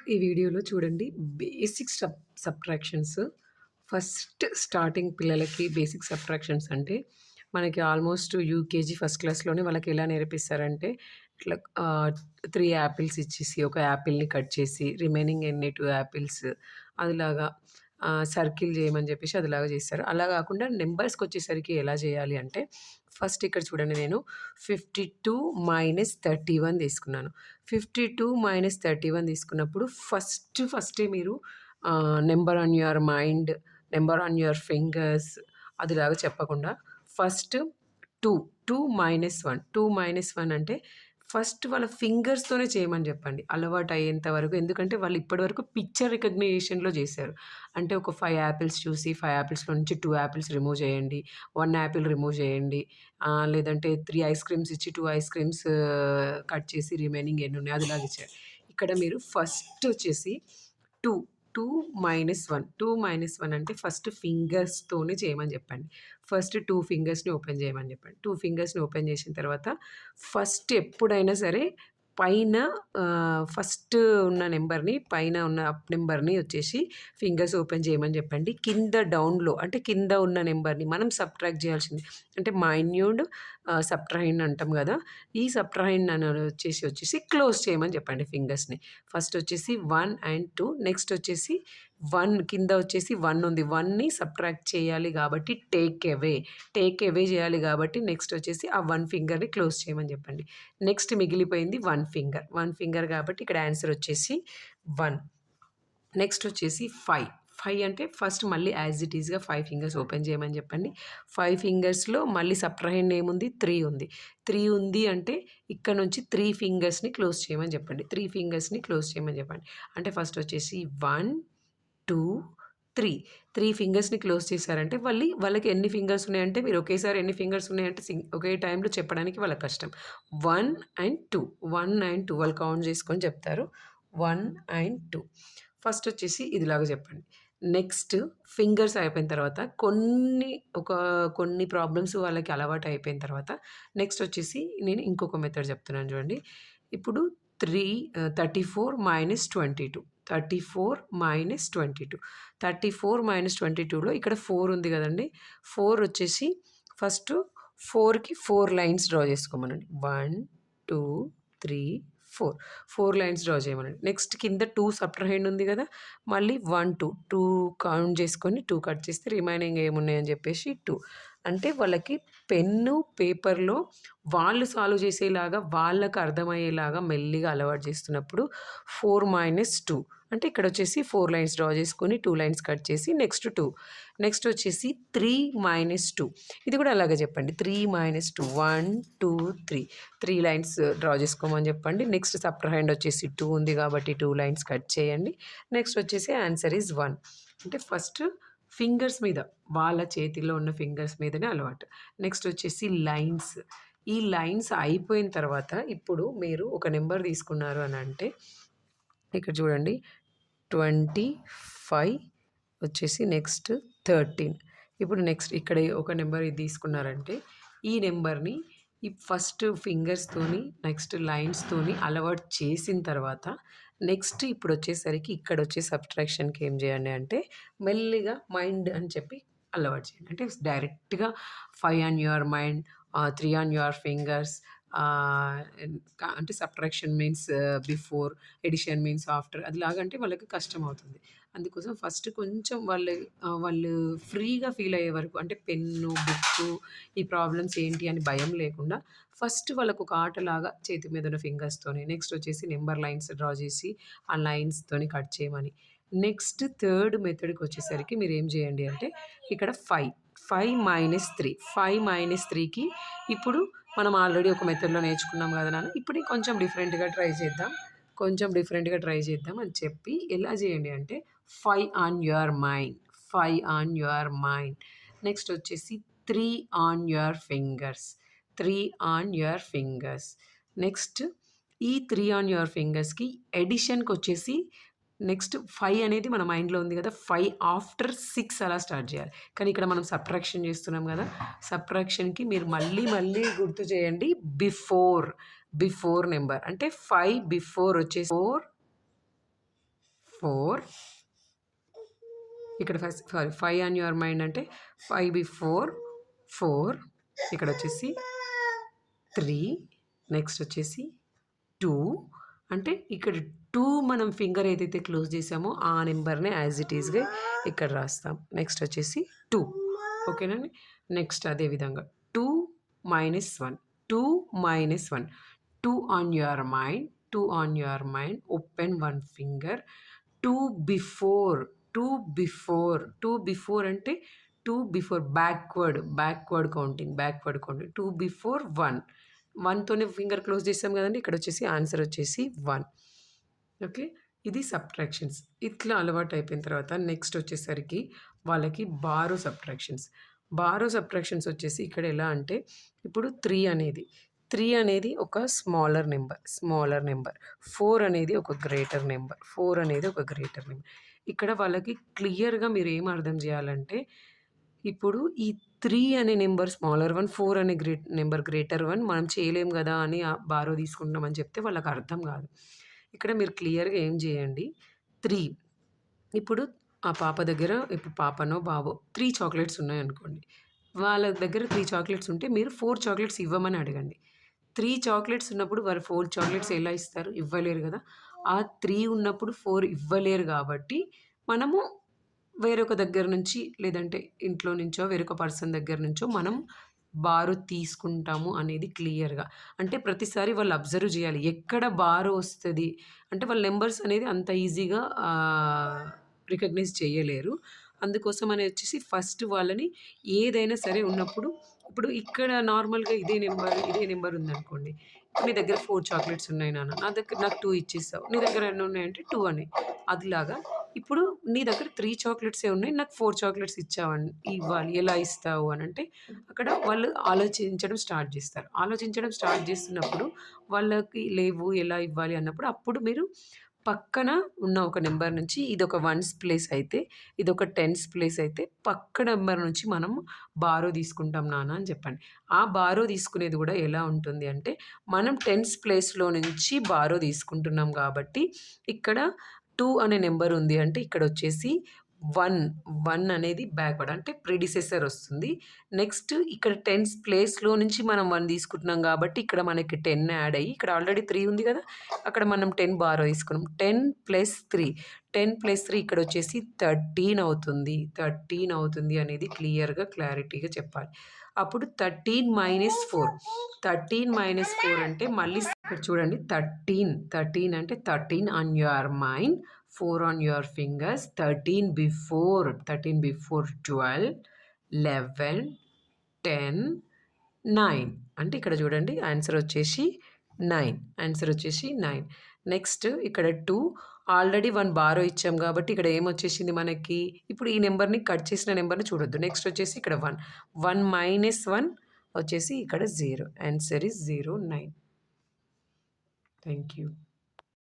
ఈ వీడియోలో చూడండి బేసిక్ సబ్ట్రాక్షన్స్. ఫస్ట్ స్టార్టింగ్ పిల్లలకి బేసిక్ సబ్ట్రాక్షన్స్ అంటే మనకి ఆల్మోస్ట్ యూకేజీ ఫస్ట్ క్లాస్‌లోనే వాళ్ళకి ఎలా నేర్పిస్తారంటే ఇట్లా 3 యాపిల్స్ ఇచ్చేసి ఒక యాపిల్‌ని కట్ చేసి రిమైనింగ్ ఎన్ని 2 యాపిల్స్ అదిలాగా సర్కిల్ చేయమని చెప్పేసి అదిలాగా చేస్తారు. అలా కాకుండా నంబర్స్‌కొచ్చేసరికి ఎలా చేయాలి అంటే ఫస్ట్ ఇక్కడ చూడండి నేను 52-31 తీసుకున్నాను. 52-31 తీసుకున్నప్పుడు ఫస్టే మీరు number on your mind, number on your fingers అదిలాగా చెప్పకుండా ఫస్ట్ 2, 2-1 అంటే ఫస్ట్ వాళ్ళ ఫింగర్స్‌తోనే చేయమని చెప్పండి. అలవాటు అయ్యేంత వరకు. ఎందుకంటే వాళ్ళు ఇప్పటివరకు పిక్చర్ రికగ్నిషన్‌లో చేశారు. అంటే ఒక 5 యాపిల్స్ చూసి 5 యాపిల్స్‌లో నుంచి 2 యాపిల్స్ రిమూవ్ చేయండి. 1 యాపిల్ రిమూవ్ చేయండి. లేదంటే 3 ఐస్ క్రీమ్స్ ఇచ్చి 2 ఐస్ క్రీమ్స్ కట్ చేసి రిమైనింగ్ ఎన్నున్నాయో అదిలాగా ఇచ్చారు. ఇక్కడ మీరు ఫస్ట్ వచ్చేసి 2, 2-1 అంటే ఫస్ట్ ఫింగర్స్‌తోనే చేయమని చెప్పండి. ఫస్ట్ 2 ఫింగర్స్‌ని ఓపెన్ చేయమని చెప్పండి. 2 ఫింగర్స్‌ని ఓపెన్ చేసిన తర్వాత ఫస్ట్ ఎప్పుడైనా సరే పైన ఫస్ట్ ఉన్న నంబర్‌ని పైన ఉన్న అప్ నంబర్‌ని వచ్చేసి ఫింగర్స్ ఓపెన్ చేయమని చెప్పండి. కింద డౌన్‌లో అంటే కింద ఉన్న నంబర్‌ని మనం సబ్ట్రాక్ట్ చేయాల్సింది. అంటే మైన్యూట్ సబ్ట్రాయిండ్ అంటాం గదా! ఈ సబ్ట్రాయిండ్ అనేది వచ్చేసి క్లోజ్ చేయమని చెప్పండి ఫింగర్స్‌ని. ఫస్ట్ వచ్చేసి 1 అండ్ 2 నెక్స్ట్ వచ్చేసి 1 కింద వచ్చేసి 1 ఉంది. 1ని సబ్ట్రాక్ట్ చేయాలి కాబట్టి టేక్ అవే చేయాలి కాబట్టి నెక్స్ట్ వచ్చేసి ఆ 1 ఫింగర్‌ని క్లోజ్ చేయమని చెప్పండి. నెక్స్ట్ మిగిలిపోయింది 1 ఫింగర్ కాబట్టి ఇక్కడ ఆన్సర్ వచ్చేసి 1. నెక్స్ట్ వచ్చేసి 5. 5 అంటే ఫస్ట్ మళ్ళీ యాజ్ ఇట్ ఈస్‌గా 5 ఫింగర్స్ ఓపెన్ చేయమని చెప్పండి. 5 ఫింగర్స్‌లో మళ్ళీ సబ్ట్రాహెండ్ ఏముంది? 3 ఉంది. 3 ఉంది అంటే ఇక్కడ నుంచి 3 ఫింగర్స్‌ని క్లోజ్ చేయమని చెప్పండి. 3 ఫింగర్స్‌ని క్లోజ్ చేయమని చెప్పండి. అంటే ఫస్ట్ వచ్చేసి 1, 2, 3. 3 ఫింగర్స్‌ని క్లోజ్ చేశారంటే వాళ్ళకి ఎన్ని ఫింగర్స్ ఉన్నాయంటే మీరు ఒకేసారి ఎన్ని ఫింగర్స్ ఉన్నాయంటే ఒకే టైంలో చెప్పడానికి వాళ్ళకి కష్టం. 1 అండ్ 2, 1 అండ్ 2 వాళ్ళు కౌంట్ చేసుకొని చెప్తారు. 1 అండ్ 2. ఫస్ట్ వచ్చేసి ఇదిలాగా చెప్పండి. నెక్స్ట్ ఫింగర్స్ అయిపోయిన తర్వాత కొన్ని ప్రాబ్లమ్స్ వాళ్ళకి అలవాటు అయిపోయిన తర్వాత నెక్స్ట్ వచ్చేసి నేను ఇంకొక మెథడ్ చెప్తున్నాను చూడండి. ఇప్పుడు 34-22. 34-22. 34-22లో ఇక్కడ 4 ఉంది కదండీ! 4 వచ్చేసి ఫస్ట్ 4కి 4 లైన్స్ డ్రా చేసుకోమనండి. 1, 2, 3, 4. 4 లైన్స్ డ్రా చేయమనండి. నెక్స్ట్ కింద 2 సబ్ట్రాహెండ్ ఉంది కదా! మళ్ళీ 1, 2 కౌంట్ చేసుకొని 2 కట్ చేస్తే రిమైనింగ్ ఏమున్నాయని చెప్పేసి 2. అంటే వాళ్ళకి పెన్ను, పేపర్‌లో వాళ్ళు సాల్వ్ చేసేలాగా వాళ్ళకి అర్థమయ్యేలాగా మెల్లిగా అలవాటు చేస్తున్నప్పుడు 4-2 అంటే ఇక్కడొచ్చేసి 4 లైన్స్ డ్రా చేసుకొని 2 లైన్స్ కట్ చేసి నెక్స్ట్ 2. నెక్స్ట్ వచ్చేసి 3-2 ఇది కూడా అలాగే చెప్పండి. 3-2 1, 2, 3. 3 లైన్స్ డ్రా చేసుకోమని చెప్పండి. నెక్స్ట్ సబ్ట్రాహెండ్ వచ్చేసి 2 ఉంది కాబట్టి 2 లైన్స్ కట్ చేయండి. నెక్స్ట్ వచ్చేసి ఆన్సర్ ఈజ్ 1. అంటే ఫస్ట్ ఫింగర్స్ మీద వాళ్ళ చేతిలో ఉన్న ఫింగర్స్ మీదనే అలవాటు. నెక్స్ట్ వచ్చేసి లైన్స్. ఈ లైన్స్ అయిపోయిన తర్వాత ఇప్పుడు మీరు ఒక నంబర్ తీసుకున్నారు అనంటే ఇక్కడ చూడండి 25 వచ్చేసి నెక్స్ట్ 13. ఇప్పుడు నెక్స్ట్ ఇక్కడ ఒక నంబర్ ఇది తీసుకున్నారంటే ఈ నంబర్‌ని ఈ ఫస్ట్ ఫింగర్స్‌తోని నెక్స్ట్ లైన్స్‌తోని అలవాటు చేసిన తర్వాత నెక్స్ట్ ఇప్పుడొచ్చేసరికి ఇక్కడొచ్చే సబ్ట్రాక్షన్‌కి ఏం చేయండి అంటే మెల్లిగా మైండ్ అని చెప్పి అలవాటు చేయండి. అంటే డైరెక్ట్‌గా 5 on your mind, 3 on your fingers, ah, అంటే subtraction means before, addition means after అదిలాగంటే వాళ్ళకి కష్టమవుతుంది. అందుకోసం ఫస్ట్ కొంచెం వాళ్ళు ఫ్రీగా ఫీల్ అయ్యే వరకు అంటే పెన్ను, బుక్కు ఈ ప్రాబ్లమ్స్ ఏంటి అని భయం లేకుండా ఫస్ట్ వాళ్ళకొక ఆటలాగా చేతి మీద ఉన్న ఫింగర్స్‌తోని నెక్స్ట్ వచ్చేసి నంబర్ లైన్స్ డ్రా చేసి ఆ లైన్స్‌తోని కట్ చేయమని. నెక్స్ట్ థర్డ్ మెథడ్‌కొచ్చేసరికి మీరేం చేయండి అంటే ఇక్కడ 5, 5-3కి ఇప్పుడు మనం ఆల్రెడీ ఒక మెథడ్‌లో నేర్చుకున్నాం కదా నాన్న! ఇప్పుడు కొంచెం డిఫరెంట్‌గా ట్రై చేద్దాం అని చెప్పి ఎలా చేయండి అంటే 5 on your mind, 5 on your mind. Next వచ్చేసి 3 on your fingers, 3 on your fingers. Next ఈ 3 ఆన్ యువర్ ఫింగర్స్‌కి ఎడిషన్‌కొచ్చేసి నెక్స్ట్ 5 అనేది మన మైండ్‌లో ఉంది కదా! 5 ఆఫ్టర్ 6 అలా స్టార్ట్ చేయాలి. కానీ ఇక్కడ మనం సబ్ట్రాక్షన్ చేస్తున్నాం కదా! సబ్ట్రాక్షన్‌కి మీరు మళ్ళీ గుర్తు చేయండి. బిఫోర్ నంబర్ అంటే 5 బిఫోర్ వచ్చేసి 4 4 ఇక్కడ first sorry 5 on your mind అంటే 5 బిఫోర్ 4 ఇక్కడ వచ్చేసి 3 నెక్స్ట్ వచ్చేసి 2 అంటే ఇక్కడ 2 మనం ఫింగర్ ఏదైతే క్లోజ్ చేసామో ఆ నెంబర్‌ని యాజ్ ఇట్ ఈస్‌గా ఇక్కడ రాస్తాం. నెక్స్ట్ వచ్చేసి 2 ఓకేనండి. నెక్స్ట్ అదే విధంగా 2 minus 1 2 minus 1 2 on your mind 2 on your mind open 1 finger 2 before 2 before 2 before అంటే 2 బిఫోర్ బ్యాక్వర్డ్ కౌంటింగ్ 2 బిఫోర్ 1 1తోనే ఫింగర్ క్లోజ్ చేసాం కదండీ. ఇక్కడ వచ్చేసి ఆన్సర్ వచ్చేసి 1 ఓకే. ఇది సబ్ట్రాక్షన్స్. ఇట్లా అలవాటు అయిపోయిన తర్వాత నెక్స్ట్ వచ్చేసరికి వాళ్ళకి బారో సబ్ట్రాక్షన్స్ వచ్చేసి ఇక్కడ ఎలా అంటే ఇప్పుడు 3 అనేది ఒక స్మాలర్ నెంబర్ 4 అనేది ఒక గ్రేటర్ నెంబర్ ఇక్కడ వాళ్ళకి క్లియర్‌గా మీరు ఏం అర్థం చేయాలంటే ఇప్పుడు ఈ 3 అనే నెంబర్ స్మాలర్ వన్, 4 అనే నెంబర్ గ్రేటర్ వన్ మనం చేయలేం గదా అని బారో తీసుకుంటున్నామని చెప్తే వాళ్ళకి అర్థం కాదు. ఇక్కడ మీరు క్లియర్‌గా ఏం చేయండి 3 ఇప్పుడు ఆ పాప దగ్గర ఇప్పుడు పాపనో, బాబో 3 చాక్లెట్స్ ఉన్నాయనుకోండి. వాళ్ళ దగ్గర 3 చాక్లెట్స్ ఉంటే మీరు 4 చాక్లెట్స్ ఇవ్వమని అడగండి. 3 చాక్లెట్స్ ఉన్నప్పుడు వారు 4 చాక్లెట్స్ ఎలా ఇస్తారు? ఇవ్వలేరు గదా! ఆ 3 ఉన్నప్పుడు 4 ఇవ్వలేరు గాబట్టి మనము వేరొక దగ్గర నుంచి లేదంటే ఇంట్లో నుంచో వేరొక పర్సన్ దగ్గర నుంచో మనం బారో తీసుకుంటాము అనేది క్లియర్‌గా. అంటే ప్రతిసారి వాళ్ళు అబ్జర్వ్ జేయాలి. ఎక్కడ బారో వస్తది అంటే వాళ్ళ నంబర్స్ అనేది అంత ఈజీగా రికగ్నైజ్ చేయలేరు. అందుకోసం అని వచ్చేసి ఫస్ట్ వాళ్ళని ఏదైనా సరే ఉన్నప్పుడు ఇప్పుడు ఇక్కడ నార్మల్‌గా ఇదే నంబర్ ఉందనుకోండి. నీ దగ్గర 4 చాక్లెట్స్ ఉన్నాయి నాన్న. నాకు 2 ఇచ్చేసావు. నీ దగ్గర ఎన్ని ఉన్నాయంటే 2 అని. అదిలాగా ఇప్పుడు నీ దగ్గర 3 చాక్లెట్సే ఉన్నాయి. నాకు 4 చాక్లెట్స్ ఇవ్వాలి. ఎలా ఇస్తావు అనంటే అక్కడ వాళ్ళు ఆలోచించడం స్టార్ట్ జేస్తారు. ఆలోచించడం స్టార్ట్ జేస్తున్నప్పుడు వాళ్ళకి లేవు ఎలా ఇవ్వాలి అన్నప్పుడు అప్పుడు మీరు పక్కన ఉన్న ఒక నంబర్ నుంచి ఇదొక వన్స్ ప్లేస్ అయితే, ఇదొక టెన్స్ ప్లేస్ అయితే పక్క నంబర్ నుంచి మనం బారో తీసుకుంటాం నాన్న అని చెప్పండి. ఆ బారో తీసుకునేది గూడా ఎలా ఉంటుంది అంటే, మనం టెన్స్ ప్లేస్‌లో నుంచి బారో తీసుకుంటున్నాం గాబట్టి, ఇక్కడ 2 అనే నంబర్ ఉంది అంటే ఇక్కడొచ్చేసి 1 అనేది బ్యాక్‌వర్డ్ అంటే ప్రిడిసెసర్ వస్తుంది. నెక్స్ట్ ఇక్కడ టెన్స్ ప్లేస్‌లో నుంచి మనం 1 తీసుకుంటున్నాం గాబట్టి, ఇక్కడ మనకి 10 యాడ్ అయ్యి, ఇక్కడ ఆల్రెడీ 3 ఉంది గదా! అక్కడ మనం 10 బారో తీసుకున్నాం. 10+3 ఇక్కడొచ్చేసి 13 అవుతుంది. 13 అవుతుంది అనేది క్లారిటీగా చెప్పాలి. అప్పుడు 13 - 4 అంటే మళ్ళీ ఇక్కడ చూడండి 13 అంటే 13 on your mind, 4 on your fingers, 13 before 12, 11, 10, 9 అంటే ఇక్కడ చూడండి ఆన్సర్ వచ్చేసి 9. నెక్స్ట్ ఇక్కడ 2 ఆల్రెడీ 1 బారో ఇచ్చాం కాబట్టి ఇక్కడ ఏమొచ్చేసింది మనకి, ఇప్పుడు ఈ నంబర్‌ని కట్ చేసిన నంబర్‌ని చూడొద్దు. నెక్స్ట్ వచ్చేసి ఇక్కడ 1. 1 - 1 వచ్చేసి ఇక్కడ 0. Answer is 0, 9. Thank you.